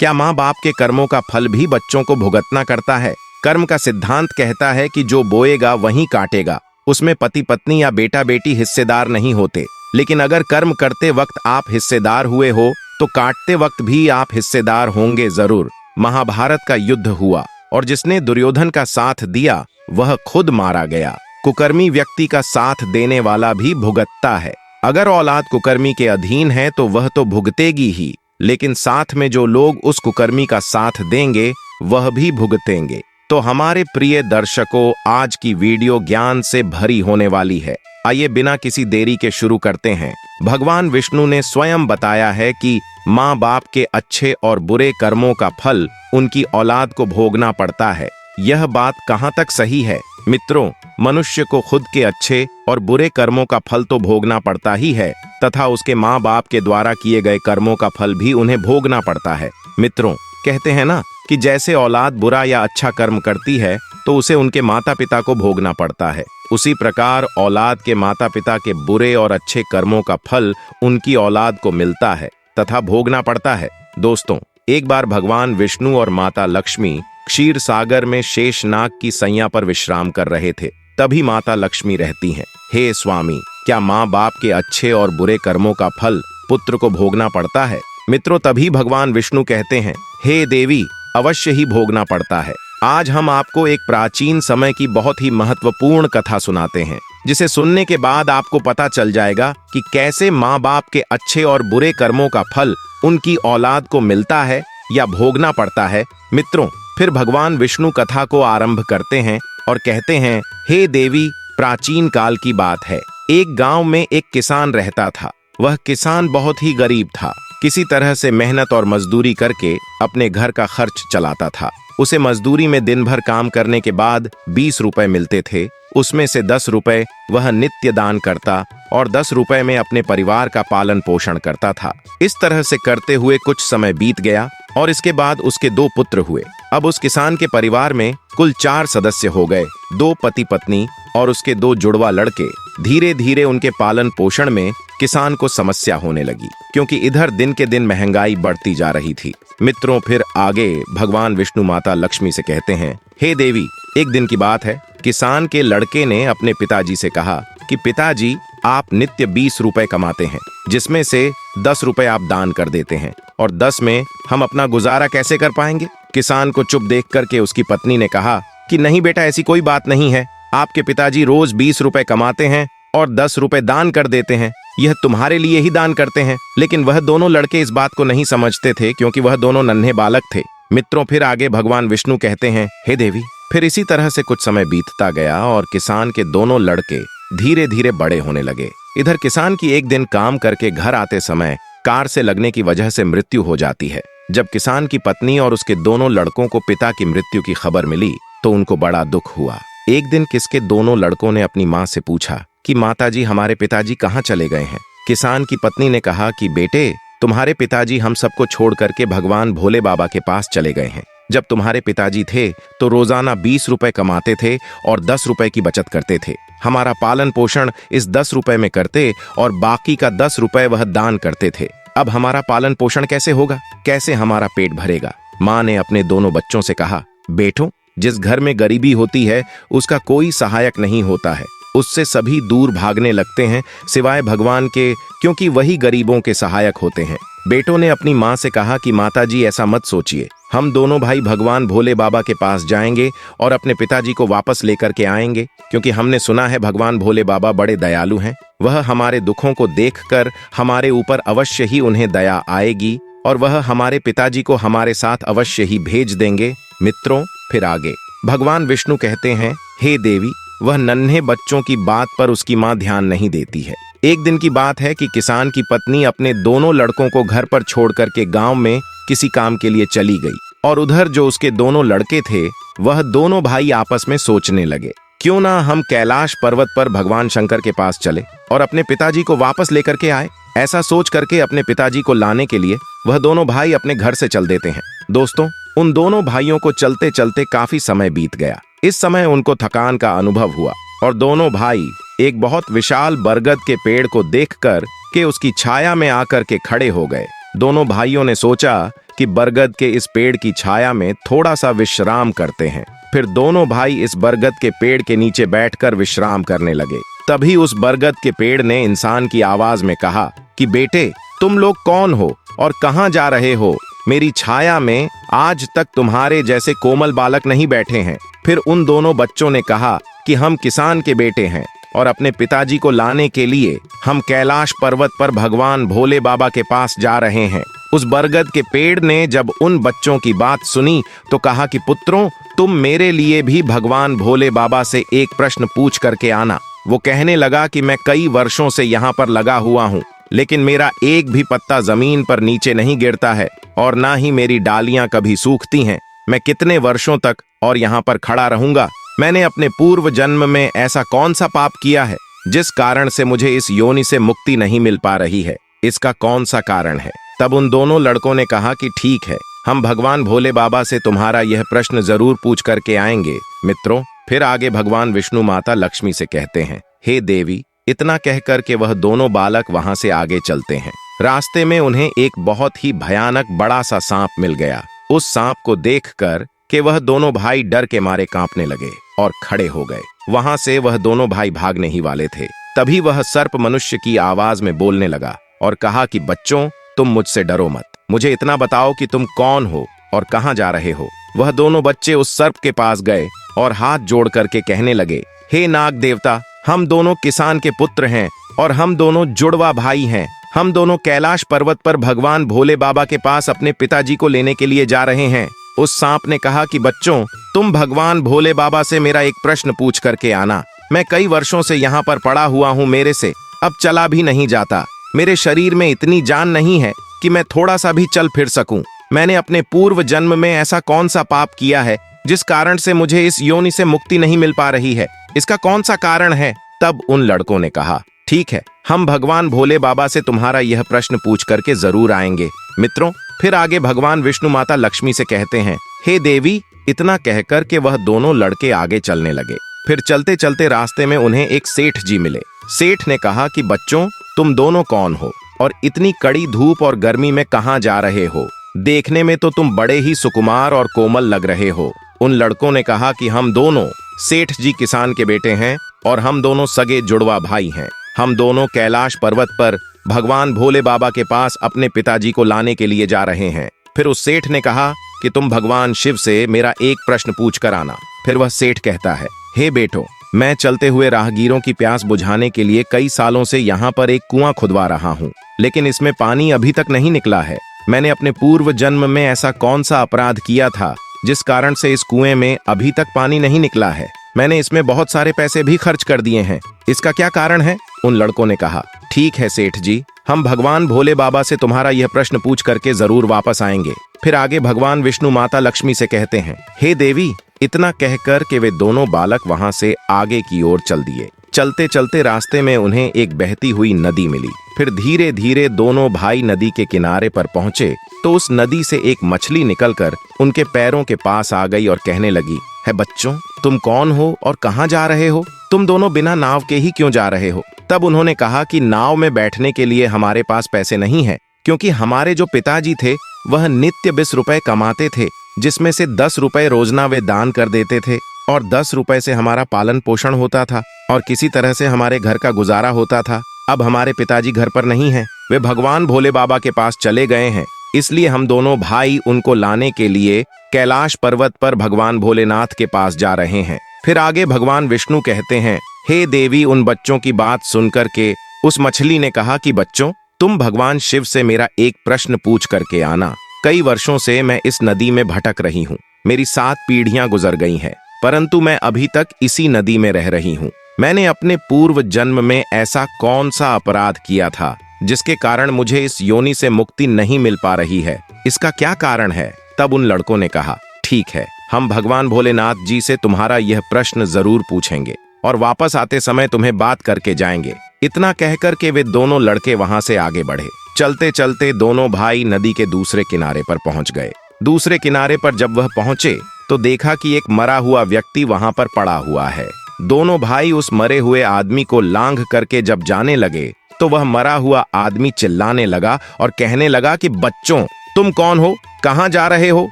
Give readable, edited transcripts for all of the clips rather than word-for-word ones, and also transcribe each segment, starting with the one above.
क्या माँ बाप के कर्मों का फल भी बच्चों को भुगतना करता है? कर्म का सिद्धांत कहता है कि जो बोएगा वहीं काटेगा। उसमें पति पत्नी या बेटा बेटी हिस्सेदार नहीं होते, लेकिन अगर कर्म करते वक्त आप हिस्सेदार हुए हो तो काटते वक्त भी आप हिस्सेदार होंगे जरूर। महाभारत का युद्ध हुआ और जिसने दुर्योधन का साथ दिया वह खुद मारा गया। कुकर्मी व्यक्ति का साथ देने वाला भी भुगतता है। अगर औलाद कुकर्मी के अधीन है तो वह तो भुगतेगी ही, लेकिन साथ में जो लोग उस कुकर्मी का साथ देंगे वह भी भुगतेंगे। तो हमारे प्रिय दर्शकों, आज की वीडियो ज्ञान से भरी होने वाली है। आइए बिना किसी देरी के शुरू करते हैं। भगवान विष्णु ने स्वयं बताया है कि माँ बाप के अच्छे और बुरे कर्मों का फल उनकी औलाद को भोगना पड़ता है। यह बात कहाँ तक सही है? मित्रों, मनुष्य को खुद के अच्छे और बुरे कर्मों का फल तो भोगना पड़ता ही है, तथा उसके माँ बाप के द्वारा किए गए कर्मों का फल भी उन्हें भोगना पड़ता है। मित्रों, कहते हैं ना कि जैसे औलाद बुरा या अच्छा कर्म करती है तो उसे उनके माता पिता को भोगना पड़ता है, उसी प्रकार औलाद के माता पिता के बुरे और अच्छे कर्मों का फल उनकी औलाद को मिलता है तथा भोगना पड़ता है। दोस्तों, एक बार भगवान विष्णु और माता लक्ष्मी क्षीर सागर में शेषनाग की सैया पर विश्राम कर रहे थे। तभी माता लक्ष्मी रहती हैं, हे स्वामी, क्या माँ बाप के अच्छे और बुरे कर्मों का फल पुत्र को भोगना पड़ता है? मित्रों, तभी भगवान विष्णु कहते हैं, हे देवी, अवश्य ही भोगना पड़ता है। आज हम आपको एक प्राचीन समय की बहुत ही महत्वपूर्ण कथा सुनाते हैं, जिसे सुनने के बाद आपको पता चल जाएगा कि कैसे माँ बाप के अच्छे और बुरे कर्मों का फल उनकी औलाद को मिलता है या भोगना पड़ता है। मित्रों, फिर भगवान विष्णु कथा को आरंभ करते हैं और कहते हैं, हे देवी, प्राचीन काल की बात है। एक गांव में एक किसान रहता था। वह किसान बहुत ही गरीब था। किसी तरह से मेहनत और मजदूरी करके अपने घर का खर्च चलाता था। उसे मजदूरी में दिन भर काम करने के बाद 20 रुपए मिलते थे। उसमें से 10 रुपए वह नित्य दान करता और 10 रुपए में अपने परिवार का पालन पोषण करता था। इस तरह से करते हुए कुछ समय बीत गया और इसके बाद उसके 2 पुत्र हुए। अब उस किसान के परिवार में कुल 4 सदस्य हो गए, 2 पति पत्नी और उसके 2 जुड़वा लड़के। धीरे धीरे उनके पालन पोषण में किसान को समस्या होने लगी, क्योंकि इधर दिन के दिन महंगाई बढ़ती जा रही थी। मित्रों, फिर आगे भगवान विष्णु माता लक्ष्मी से कहते हैं, हे देवी, एक दिन की बात है। किसान के लड़के ने अपने पिताजी से कहा कि पिताजी, आप नित्य 20 रुपए कमाते हैं, जिसमें से 10 रुपए आप दान कर देते हैं और 10 में हम अपना गुजारा कैसे कर पाएंगे? किसान को चुप देख करके उसकी पत्नी ने कहा कि नहीं बेटा, ऐसी कोई बात नहीं है। आपके पिताजी रोज 20 रुपए कमाते हैं और 10 रुपए दान कर देते हैं। यह तुम्हारे लिए ही दान करते हैं। लेकिन वह दोनों लड़के इस बात को नहीं समझते थे, क्योंकि वह दोनों नन्हे बालक थे। मित्रों, फिर आगे भगवान विष्णु कहते हैं, हे देवी, फिर इसी तरह से कुछ समय बीतता गया और किसान के दोनों लड़के धीरे धीरे बड़े होने लगे। इधर किसान की एक दिन काम करके घर आते समय कार से लगने की वजह से मृत्यु हो जाती है। जब किसान की पत्नी और उसके दोनों लड़कों को पिता की मृत्यु की खबर मिली तो उनको बड़ा दुख हुआ। एक दिन किसके दोनों लड़कों ने अपनी माँ से पूछा कि माताजी, हमारे पिताजी कहाँ चले गए हैं? किसान की पत्नी ने कहा कि बेटे, तुम्हारे पिताजी हम सबको छोड़ करके भगवान भोले बाबा के पास चले गए हैं। जब तुम्हारे पिताजी थे तो रोजाना 20 रुपए कमाते थे और 10 रुपए की बचत करते थे। हमारा पालन पोषण इस 10 रुपए में करते और बाकी का 10 रुपए वह दान करते थे। अब हमारा पालन पोषण कैसे होगा? कैसे हमारा पेट भरेगा? माँ ने अपने दोनों बच्चों से कहा, बेटो, जिस घर में गरीबी होती है उसका कोई सहायक नहीं होता है। उससे सभी दूर भागने लगते हैं सिवाय भगवान के, क्योंकि वही गरीबों के सहायक होते हैं। बेटों ने अपनी माँ से कहा कि माताजी, ऐसा मत सोचिए। हम दोनों भाई भगवान भोले बाबा के पास जाएंगे और अपने पिताजी को वापस लेकर के आएंगे, क्योंकि हमने सुना है भगवान भोले बाबा बड़े दयालु हैं। वह हमारे दुखों को देखकर हमारे ऊपर अवश्य ही उन्हें दया आएगी और वह हमारे पिताजी को हमारे साथ अवश्य ही भेज देंगे। मित्रों, फिर आगे भगवान विष्णु कहते हैं, हे देवी, वह नन्हे बच्चों की बात पर उसकी माँ ध्यान नहीं देती है। एक दिन की बात है कि किसान की पत्नी अपने दोनों लड़कों को घर पर छोड़ करके गांव में किसी काम के लिए चली गई और उधर जो उसके दोनों लड़के थे वह दोनों भाई आपस में सोचने लगे, क्यों ना हम कैलाश पर्वत पर भगवान शंकर के पास चले और अपने पिताजी को वापस लेकर के आए। ऐसा सोच करके अपने पिताजी को लाने के लिए वह दोनों भाई अपने घर से चल देते हैं। दोस्तों, उन दोनों भाइयों को चलते चलते काफी समय बीत गया। इस समय उनको थकान का अनुभव हुआ और दोनों भाई एक बहुत विशाल बरगद के पेड़ को देखकर के उसकी छाया में आकर के खड़े हो गए। दोनों भाइयों ने सोचा कि बरगद के इस पेड़ की छाया में थोड़ा सा विश्राम करते हैं। फिर दोनों भाई इस बरगद के पेड़ के नीचे बैठकर विश्राम करने लगे। तभी उस बरगद के पेड़ ने इंसान की आवाज में कहा कि बेटे, तुम लोग कौन हो और कहां जा रहे हो? मेरी छाया में आज तक तुम्हारे जैसे कोमल बालक नहीं बैठे हैं। फिर उन दोनों बच्चों ने कहा कि हम किसान के बेटे हैं और अपने पिताजी को लाने के लिए हम कैलाश पर्वत पर भगवान भोले बाबा के पास जा रहे हैं। उस बरगद के पेड़ ने जब उन बच्चों की बात सुनी तो कहा कि पुत्रों, तुम मेरे लिए भी भगवान भोले बाबा से एक प्रश्न पूछ करके आना। वो कहने लगा कि मैं कई वर्षों से यहाँ पर लगा हुआ हूँ, लेकिन मेरा एक भी पत्ता जमीन पर नीचे नहीं गिरता है और ना ही मेरी डालियां कभी सूखती हैं। मैं कितने वर्षों तक और यहाँ पर खड़ा रहूंगा? मैंने अपने पूर्व जन्म में ऐसा कौन सा पाप किया है जिस कारण से मुझे इस योनि से मुक्ति नहीं मिल पा रही है? इसका कौन सा कारण है? तब उन दोनों लड़कों ने कहा कि ठीक है, हम भगवान भोले बाबा से तुम्हारा यह प्रश्न जरूर पूछ करके आएंगे। मित्रों, फिर आगे भगवान विष्णु माता लक्ष्मी से कहते हैं, हे देवी। इतना कहकर के वह दोनों बालक वहां से आगे चलते हैं। रास्ते में उन्हें एक बहुत ही भयानक बड़ा सा सांप मिल गया। उस सांप को देखकर के वह दोनों भाई डर के मारे कांपने लगे और खड़े हो गए। वहां से वह दोनों भाई भागने ही वाले थे। तभी वह सर्प मनुष्य की आवाज में बोलने लगा और कहा कि बच्चों, तुम मुझसे डरो मत। मुझे इतना बताओ कि तुम कौन हो और कहां जा रहे हो? वह दोनों बच्चे उस सर्प के पास गए और हाथ जोड़ करके कहने लगे, हे नाग देवता, हम दोनों किसान के पुत्र हैं और हम दोनों जुड़वा भाई हैं। हम दोनों कैलाश पर्वत पर भगवान भोले बाबा के पास अपने पिताजी को लेने के लिए जा रहे हैं। उस सांप ने कहा कि बच्चों, तुम भगवान भोले बाबा से मेरा एक प्रश्न पूछ करके आना। मैं कई वर्षों से यहाँ पर पड़ा हुआ हूँ, मेरे से अब चला भी नहीं जाता। मेरे शरीर में इतनी जान नहीं है कि मैं थोड़ा सा भी चल फिर सकूं। मैंने अपने पूर्व जन्म में ऐसा कौन सा पाप किया है जिस कारण से मुझे इस योनि से मुक्ति नहीं मिल पा रही है? इसका कौन सा कारण है? तब उन लड़कों ने कहा, ठीक है, हम भगवान भोले बाबा से तुम्हारा यह प्रश्न पूछ करके जरूर आएंगे। मित्रों, फिर आगे भगवान विष्णु माता लक्ष्मी से कहते हैं, हे देवी। इतना कहकर के वह दोनों लड़के आगे चलने लगे। फिर चलते चलते रास्ते में उन्हें एक सेठ जी मिले। सेठ ने कहा कि बच्चों, तुम दोनों कौन हो और इतनी कड़ी धूप और गर्मी में कहां जा रहे हो? देखने में तो तुम बड़े ही सुकुमार और कोमल लग रहे हो। उन लड़कों ने कहा कि हम दोनों सेठ जी किसान के बेटे हैं और हम दोनों सगे जुड़वा भाई हैं। हम दोनों कैलाश पर्वत पर भगवान भोले बाबा के पास अपने पिताजी को लाने के लिए जा रहे हैं। फिर उस सेठ ने कहा कि तुम भगवान शिव से मेरा एक प्रश्न पूछ कर आना। फिर वह सेठ कहता है, हे बेटो, मैं चलते हुए राहगीरों की प्यास बुझाने के लिए कई सालों से यहाँ पर एक कुआं खुदवा रहा हूँ, लेकिन इसमें पानी अभी तक नहीं निकला है। मैंने अपने पूर्व जन्म में ऐसा कौन सा अपराध किया था जिस कारण से इस कुएं में अभी तक पानी नहीं निकला है? मैंने इसमें बहुत सारे पैसे भी खर्च कर दिए हैं। इसका क्या कारण है? उन लड़कों ने कहा, ठीक है सेठ जी, हम भगवान भोले बाबा से तुम्हारा यह प्रश्न पूछ करके जरूर वापस आएंगे। फिर आगे भगवान विष्णु माता लक्ष्मी से कहते हैं, हे देवी। इतना कहकर के वे दोनों बालक वहां से आगे की ओर चल दिए। चलते चलते रास्ते में उन्हें एक बहती हुई नदी मिली। फिर धीरे धीरे दोनों भाई नदी के किनारे पर पहुंचे तो उस नदी से एक मछली निकलकर उनके पैरों के पास आ गई और कहने लगी, है बच्चों, तुम कौन हो और कहां जा रहे हो? तुम दोनों बिना नाव के ही क्यों जा रहे हो? तब उन्होंने कहा कि नाव में बैठने के लिए हमारे पास पैसे नहीं है, क्योंकि हमारे जो पिताजी थे वह नित्य 20 रुपए कमाते थे, जिसमें से 10 रुपए रोजना वे दान कर देते थे और 10 रुपए से हमारा पालन पोषण होता था और किसी तरह से हमारे घर का गुजारा होता था। अब हमारे पिताजी घर पर नहीं हैं, वे भगवान भोले बाबा के पास चले गए हैं। इसलिए हम दोनों भाई उनको लाने के लिए कैलाश पर्वत पर भगवान भोलेनाथ के पास जा रहे हैं। फिर आगे भगवान विष्णु कहते हैं, हे देवी। उन बच्चों की बात सुनकर के उस मछली ने कहा कि बच्चों, तुम भगवान शिव से मेरा एक प्रश्न पूछ करके आना। कई वर्षों से मैं इस नदी में भटक रही हूँ। मेरी 7 पीढ़ियां गुजर गई हैं, परंतु मैं अभी तक इसी नदी में रह रही हूँ। मैंने अपने पूर्व जन्म में ऐसा कौन सा अपराध किया था जिसके कारण मुझे इस योनि से मुक्ति नहीं मिल पा रही है? इसका क्या कारण है? तब उन लड़कों ने कहा, ठीक है, हम भगवान भोलेनाथ जी से तुम्हारा यह प्रश्न जरूर पूछेंगे और वापस आते समय तुम्हें बात करके जाएंगे। इतना कहकर के वे दोनों लड़के वहां से आगे बढ़े। चलते चलते दोनों भाई नदी के दूसरे किनारे पर पहुंच गए। दूसरे किनारे पर जब वह पहुंचे तो देखा कि एक मरा हुआ व्यक्ति वहां पर पड़ा हुआ है। दोनों भाई उस मरे हुए आदमी को लांघ करके जब जाने लगे तो वह मरा हुआ आदमी चिल्लाने लगा और कहने लगा कि बच्चों, तुम कौन हो, कहां जा रहे हो।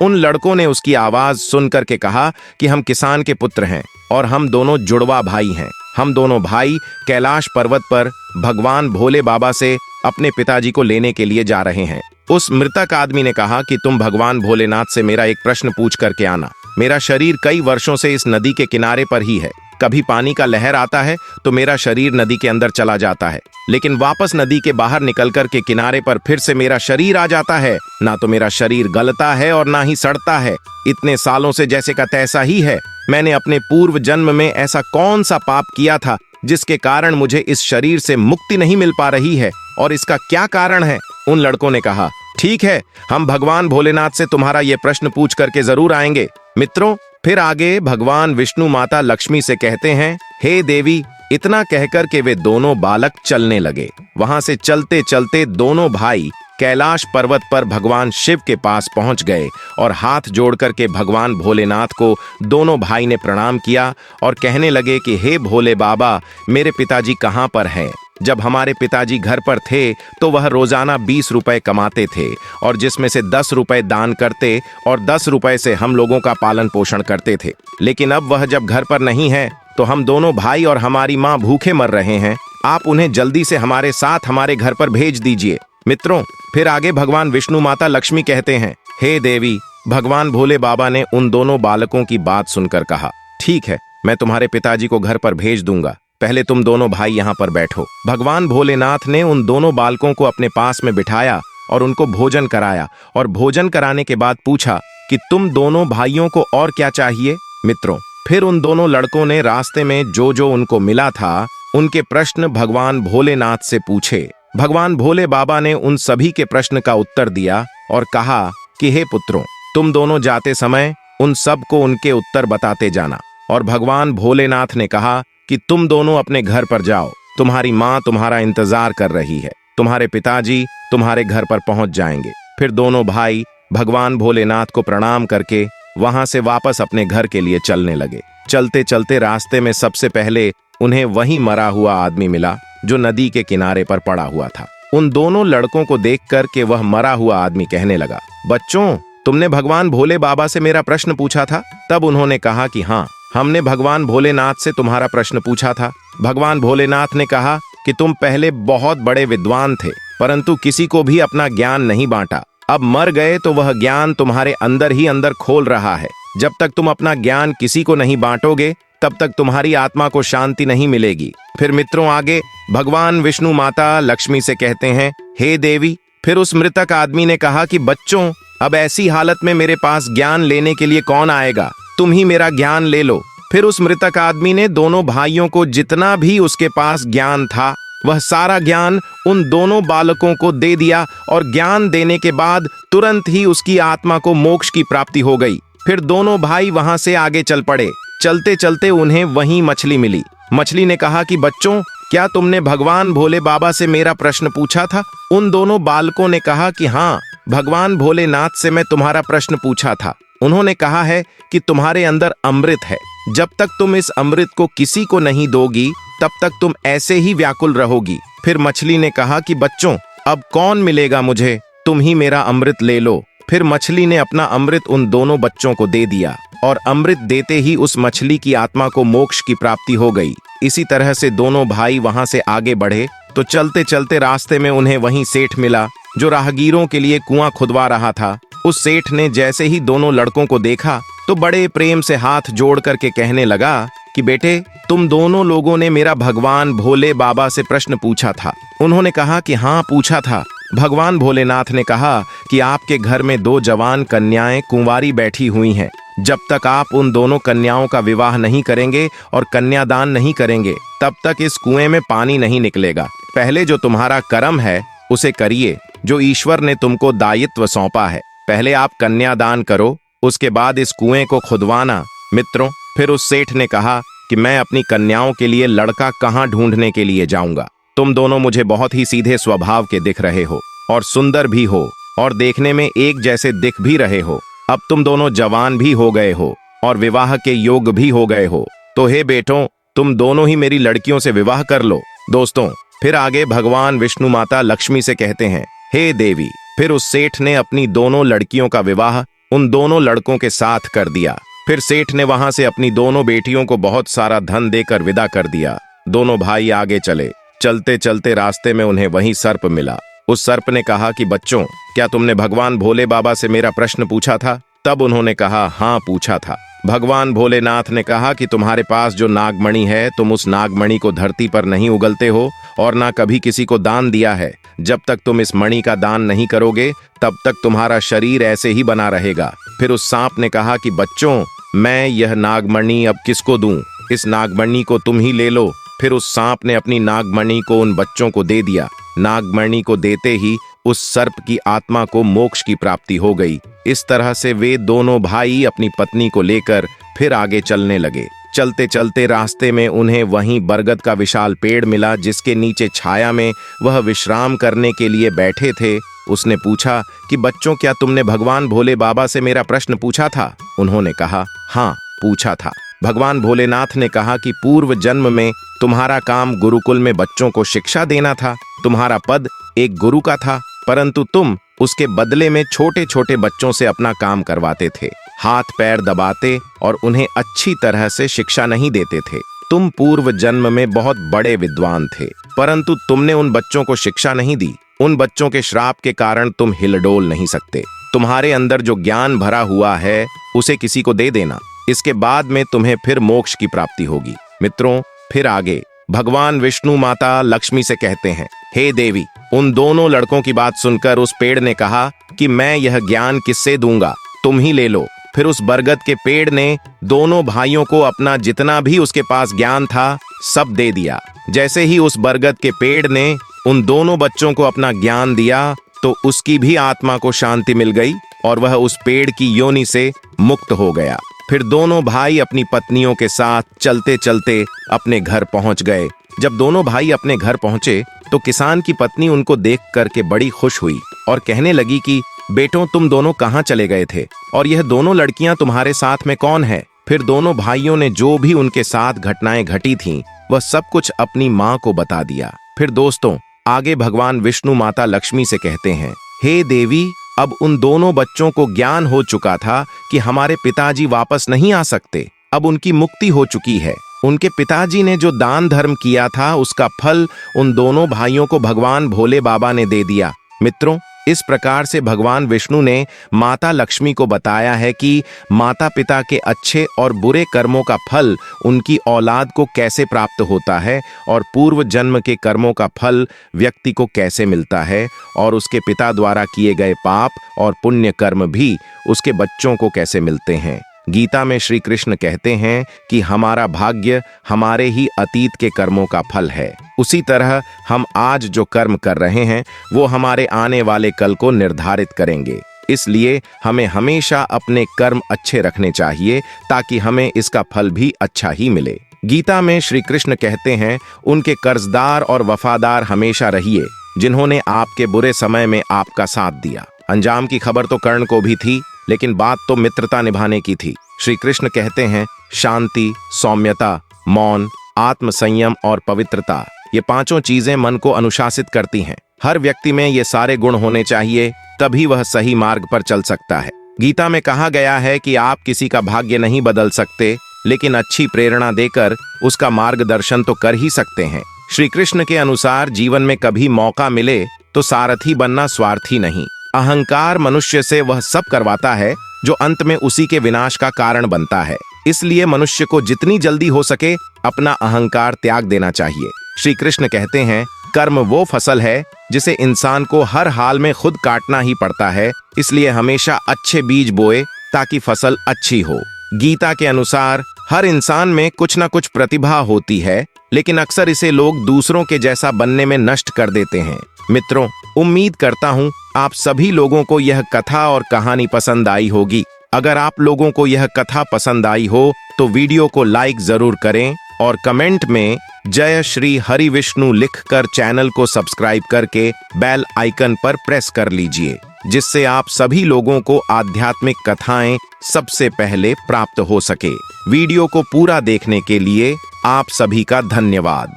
उन लड़कों ने उसकी आवाज सुनकर के कहा कि हम किसान के पुत्र हैं और हम दोनों जुड़वा भाई हैं। हम दोनों भाई कैलाश पर्वत पर भगवान भोले बाबा से अपने पिताजी को लेने के लिए जा रहे हैं। उस मृतक आदमी ने कहा कि तुम भगवान भोलेनाथ से मेरा एक प्रश्न पूछ करके आना। मेरा शरीर कई वर्षों से इस नदी के किनारे पर ही है। कभी पानी का लहर आता है तो मेरा शरीर नदी के अंदर चला जाता है, लेकिन वापस नदी के बाहर निकलकर के किनारे पर फिर से मेरा शरीर आ जाता है। ना तो मेरा शरीर गलता है और ना ही सड़ता है। इतने सालों से जैसे का तैसा ही है। मैंने अपने पूर्व जन्म में ऐसा कौन सा पाप किया था जिसके कारण मुझे इस शरीर से मुक्ति नहीं मिल पा रही है, और इसका क्या कारण है। उन लड़कों ने कहा, ठीक है, हम भगवान भोलेनाथ से तुम्हारा ये प्रश्न पूछ करके जरूर आएंगे। मित्रों, फिर आगे भगवान विष्णु माता लक्ष्मी से कहते हैं, हे देवी। इतना कहकर के वे दोनों बालक चलने लगे। वहां से चलते चलते दोनों भाई कैलाश पर्वत पर भगवान शिव के पास पहुंच गए और हाथ जोड़ करके भगवान भोलेनाथ को दोनों भाई ने प्रणाम किया और कहने लगे कि हे भोले बाबा, मेरे पिताजी कहां पर हैं। जब हमारे पिताजी घर पर थे तो वह रोजाना 20 रुपए कमाते थे और जिसमें से 10 रुपए दान करते और 10 रुपए से हम लोगों का पालन पोषण करते थे। लेकिन अब वह जब घर पर नहीं है तो हम दोनों भाई और हमारी माँ भूखे मर रहे हैं। आप उन्हें जल्दी से हमारे साथ हमारे घर पर भेज दीजिए। मित्रों, फिर आगे भगवान विष्णु माता लक्ष्मी कहते हैं, हे देवी। भगवान भोले बाबा ने उन दोनों बालकों की बात सुनकर कहा, ठीक है, मैं तुम्हारे पिताजी को घर पर भेज दूंगा। पहले तुम दोनों भाई यहाँ पर बैठो। भगवान भोलेनाथ ने उन दोनों बालकों को अपने पास में बिठाया और उनको भोजन कराया, और भोजन कराने के बाद पूछा कि तुम दोनों भाइयों को और क्या चाहिए। मित्रों, फिर उन दोनों लड़कों ने रास्ते में जो जो उनको मिला था उनके प्रश्न भगवान भोलेनाथ से पूछे। भगवान भोले बाबा ने उन सभी के प्रश्न का उत्तर दिया और कहा कि हे पुत्रों, तुम दोनों जाते समय उन सब को उनके उत्तर बताते जाना। और भगवान भोलेनाथ ने कहा कि तुम दोनों अपने घर पर जाओ। तुम्हारी माँ तुम्हारा इंतजार कर रही है। तुम्हारे पिताजी तुम्हारे घर पर पहुंच जाएंगे। फिर दोनों भाई भगवान भोलेनाथ को प्रणाम करके वहां से वापस अपने घर के लिए चलने लगे। चलते चलते रास्ते में सबसे पहले उन्हें वही मरा हुआ आदमी मिला जो नदी के किनारे पर पड़ा हुआ था। उन दोनों लड़कों को देखकर के वह मरा हुआ आदमी कहने लगा, बच्चों, तुमने भगवान भोले बाबा से मेरा प्रश्न पूछा था। तब उन्होंने कहा कि हाँ, हमने भगवान भोलेनाथ से तुम्हारा प्रश्न पूछा था। भगवान भोलेनाथ ने कहा कि तुम पहले बहुत बड़े विद्वान थे, परंतु किसी को भी अपना ज्ञान नहीं बांटा। अब मर गए तो वह ज्ञान तुम्हारे अंदर ही अंदर खोल रहा है। जब तक तुम अपना ज्ञान किसी को नहीं बांटोगे तब तक तुम्हारी आत्मा को शांति नहीं मिलेगी। फिर मित्रों, आगे भगवान विष्णु माता लक्ष्मी से कहते हैं, हे देवी। फिर उस मृतक आदमी ने कहा कि बच्चों, अब ऐसी हालत में मेरे पास ज्ञान लेने के लिए कौन आएगा, तुम ही मेरा ज्ञान ले लो। फिर उस मृतक आदमी ने दोनों भाइयों को जितना भी उसके पास ज्ञान था वह सारा ज्ञान उन दोनों बालकों को दे दिया, और ज्ञान देने के बाद तुरंत ही उसकी आत्मा को मोक्ष की प्राप्ति हो गई। फिर दोनों भाई वहां से आगे चल पड़े। चलते चलते उन्हें वहीं मछली मिली। मछली ने कहा कि बच्चों, क्या तुमने भगवान भोले बाबा से मेरा प्रश्न पूछा था। उन दोनों बालकों ने कहा कि हाँ, भगवान भोलेनाथ से मैं तुम्हारा प्रश्न पूछा था। उन्होंने कहा है कि तुम्हारे अंदर अमृत है। जब तक तुम इस अमृत को किसी को नहीं दोगी तब तक तुम ऐसे ही व्याकुल रहोगी। फिर मछली ने कहा कि बच्चों, अब कौन मिलेगा मुझे, तुम ही मेरा अमृत ले लो। फिर मछली ने अपना अमृत उन दोनों बच्चों को दे दिया, और अमृत देते ही उस मछली की आत्मा को मोक्ष की प्राप्ति हो गई। इसी तरह से दोनों भाई वहां से आगे बढ़े तो चलते चलते रास्ते में उन्हें वहीं सेठ मिला जो राहगीरों के लिए कुआं खुदवा रहा था। उस सेठ ने जैसे ही दोनों लड़कों को देखा तो बड़े प्रेम से हाथ जोड़ करके कहने लगा कि बेटे, तुम दोनों लोगों ने मेरा भगवान भोले बाबा से प्रश्न पूछा था। उन्होंने कहा कि हाँ, पूछा था। भगवान भोलेनाथ ने कहा कि आपके घर में 2 जवान कन्याएं कुंवारी बैठी हुई हैं। जब तक आप उन दोनों कन्याओं का विवाह नहीं करेंगे और कन्यादान नहीं करेंगे तब तक इस कुएं में पानी नहीं निकलेगा। पहले जो तुम्हारा कर्म है उसे करिए, जो ईश्वर ने तुमको दायित्व सौंपा है। पहले आप कन्यादान करो, उसके बाद इस कुएं को खुदवाना। मित्रों, फिर उस सेठ ने कहा कि मैं अपनी कन्याओं के लिए लड़का कहाँ ढूंढने के लिए जाऊंगा। तुम दोनों मुझे बहुत ही सीधे स्वभाव के दिख रहे हो और सुंदर भी हो और देखने में एक जैसे दिख भी रहे हो। अब तुम दोनों जवान भी हो गए हो और विवाह के योग्य भी हो गए हो, तो हे बेटों, तुम दोनों ही मेरी लड़कियों से विवाह कर लो। दोस्तों, फिर आगे भगवान विष्णु माता लक्ष्मी से कहते हैं, हे देवी। फिर उस सेठ ने अपनी दोनों लड़कियों का विवाह उन दोनों लड़कों के साथ कर दिया। फिर सेठ ने वहां से अपनी दोनों बेटियों को बहुत सारा धन देकर विदा कर दिया। दोनों भाई आगे चले। चलते चलते रास्ते में उन्हें वहीं सर्प मिला। उस सर्प ने कहा कि बच्चों, क्या तुमने भगवान भोले बाबा से मेरा प्रश्न पूछा था? तब उन्होंने कहा, हाँ पूछा था। भगवान भोलेनाथ ने कहा कि तुम्हारे पास जो नागमणि है, तुम उस नागमणि को धरती पर नहीं उगलते हो और ना कभी किसी को दान दिया है। जब तक तुम इस मणि का दान नहीं करोगे तब तक तुम्हारा शरीर ऐसे ही बना रहेगा। फिर उस सांप ने कहा कि बच्चों, मैं यह नागमणि अब किसको दूं? इस नागमणि को तुम ही ले लो। फिर उस सांप ने अपनी नागमणि को उन बच्चों को दे दिया। नागमणि को देते ही उस सर्प की आत्मा को मोक्ष की प्राप्ति हो गई। इस तरह से वे दोनों भाई अपनी पत्नी को लेकर फिर आगे चलने लगे। चलते चलते रास्ते में उन्हें वहीं बरगद का विशाल पेड़ मिला, जिसके नीचे छाया में वह विश्राम करने के लिए बैठे थे। उसने पूछा कि बच्चों, क्या तुमने भगवान भोले बाबा से मेरा प्रश्न पूछा था? उन्होंने कहा, हाँ पूछा था। भगवान भोलेनाथ ने कहा कि पूर्व जन्म में तुम्हारा काम गुरुकुल में बच्चों को शिक्षा देना था। तुम्हारा पद एक गुरु का था, परंतु तुम उसके बदले में छोटे छोटे बच्चों से अपना काम करवाते थे, हाथ पैर दबाते और उन्हें अच्छी तरह से शिक्षा नहीं देते थे। तुम पूर्व जन्म में बहुत बड़े विद्वान थे, परंतु तुमने उन बच्चों को शिक्षा नहीं दी। उन बच्चों के श्राप के कारण तुम हिलडोल नहीं सकते। तुम्हारे अंदर जो ज्ञान भरा हुआ है उसे किसी को दे देना, इसके बाद में तुम्हें फिर मोक्ष की प्राप्ति होगी। मित्रों, फिर आगे भगवान विष्णु माता लक्ष्मी से कहते हैं, हे देवी। उन दोनों लड़कों की बात सुनकर उस पेड़ ने कहा कि मैं यह ज्ञान किससे दूंगा, तुम ही ले लो। फिर उस बरगद के पेड़ ने दोनों भाइयों को अपना जितना भी उसके पास ज्ञान था सब दे दिया। जैसे ही उस बरगद के पेड़ ने उन दोनों बच्चों को अपना ज्ञान दिया तो उसकी भी आत्मा को शांति मिल गई और वह उस पेड़ की योनि से मुक्त हो गया। फिर दोनों भाई अपनी पत्नियों के साथ चलते चलते अपने घर पहुंच गए। जब दोनों भाई अपने घर पहुंचे तो किसान की पत्नी उनको देख करके बड़ी खुश हुई और कहने लगी कि बेटों, तुम दोनों कहाँ चले गए थे और यह दोनों लड़कियां तुम्हारे साथ में कौन है? फिर दोनों भाइयों ने जो भी उनके साथ घटनाएं घटी थीं वह सब कुछ अपनी माँ को बता दिया। फिर दोस्तों, आगे भगवान विष्णु माता लक्ष्मी से कहते हैं, हे देवी, अब उन दोनों बच्चों को ज्ञान हो चुका था कि हमारे पिताजी वापस नहीं आ सकते। अब उनकी मुक्ति हो चुकी है। उनके पिताजी ने जो दान धर्म किया था उसका फल उन दोनों भाइयों को भगवान भोले बाबा ने दे दिया। मित्रों, इस प्रकार से भगवान विष्णु ने माता लक्ष्मी को बताया है कि माता पिता के अच्छे और बुरे कर्मों का फल उनकी औलाद को कैसे प्राप्त होता है और पूर्व जन्म के कर्मों का फल व्यक्ति को कैसे मिलता है और उसके पिता द्वारा किए गए पाप और पुण्य कर्म भी उसके बच्चों को कैसे मिलते हैं। गीता में श्री कृष्ण कहते हैं कि हमारा भाग्य हमारे ही अतीत के कर्मों का फल है। उसी तरह हम आज जो कर्म कर रहे हैं वो हमारे आने वाले कल को निर्धारित करेंगे। इसलिए हमें हमेशा अपने कर्म अच्छे रखने चाहिए ताकि हमें इसका फल भी अच्छा ही मिले। गीता में श्री कृष्ण कहते हैं, उनके कर्जदार और वफादार हमेशा रहिए जिन्होंने आपके बुरे समय में आपका साथ दिया। अंजाम की खबर तो कर्ण को भी थी, लेकिन बात तो मित्रता निभाने की थी। श्री कृष्ण कहते हैं, शांति, सौम्यता, मौन, आत्मसंयम और पवित्रता, ये पांचों चीजें मन को अनुशासित करती हैं। हर व्यक्ति में ये सारे गुण होने चाहिए, तभी वह सही मार्ग पर चल सकता है। गीता में कहा गया है कि आप किसी का भाग्य नहीं बदल सकते, लेकिन अच्छी प्रेरणा देकर उसका मार्गदर्शन तो कर ही सकते हैं। श्री कृष्ण के अनुसार जीवन में कभी मौका मिले तो सारथी बनना स्वार्थी नहीं। अहंकार मनुष्य से वह सब करवाता है जो अंत में उसी के विनाश का कारण बनता है। इसलिए मनुष्य को जितनी जल्दी हो सके अपना अहंकार त्याग देना चाहिए। श्री कृष्ण कहते हैं, कर्म वो फसल है जिसे इंसान को हर हाल में खुद काटना ही पड़ता है। इसलिए हमेशा अच्छे बीज बोए ताकि फसल अच्छी हो। गीता के अनुसार हर इंसान में कुछ ना कुछ प्रतिभा होती है, लेकिन अक्सर इसे लोग दूसरों के जैसा बनने में नष्ट कर देते हैं। मित्रों, उम्मीद करता हूँ आप सभी लोगों को यह कथा और कहानी पसंद आई होगी। अगर आप लोगों को यह कथा पसंद आई हो तो वीडियो को लाइक जरूर करें और कमेंट में जय श्री हरि विष्णु लिखकर चैनल को सब्सक्राइब करके बेल आइकन पर प्रेस कर लीजिए, जिससे आप सभी लोगों को आध्यात्मिक कथाएं सबसे पहले प्राप्त हो सके। वीडियो को पूरा देखने के लिए आप सभी का धन्यवाद।